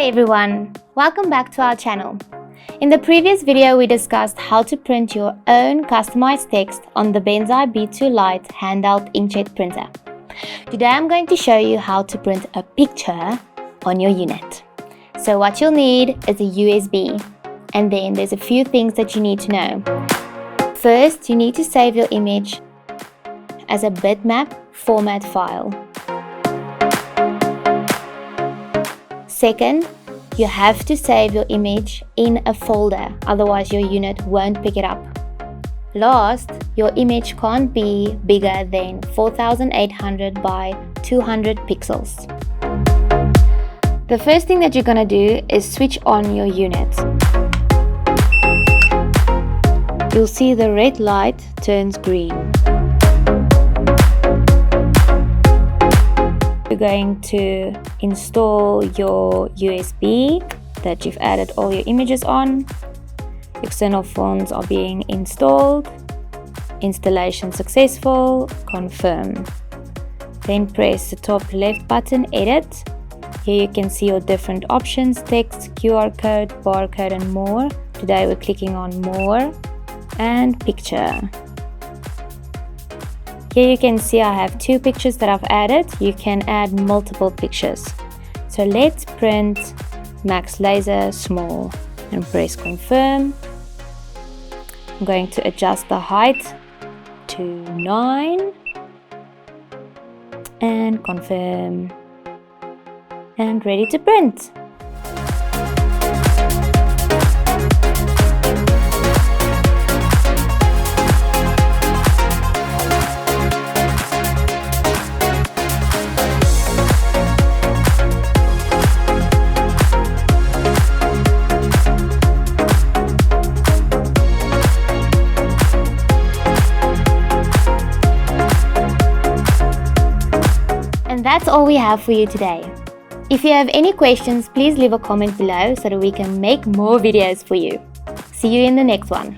everyone, welcome back to our channel. In the previous video we discussed how to print your own customized text on the Bentsai B2 Lite handheld inkjet printer. Today I'm going to show you how to print a picture on your unit. So what you'll need is a USB, and then there's a few things that you need to know. First, you need to save your image as a bitmap format file. Second, you have to save your image in a folder, otherwise your unit won't pick it up. Last, your image can't be bigger than 4800 by 200 pixels. The first thing that you're going to do is switch on your unit. You'll see the red light turns green. You're going to install your USB that you've added all your images on. External fonts are being installed. Installation successful. Confirm. Then press the top left button, edit. Here you can see your different options, text, QR code, barcode and more. Today we're clicking on more and picture. Here you can see I have two pictures that I've added. You can add multiple pictures. So let's print Max Laser small and press confirm. I'm going to adjust the height to 9 and confirm and ready to print. And that's all we have for you today. If you have any questions, please leave a comment below so that we can make more videos for you. See you in the next one.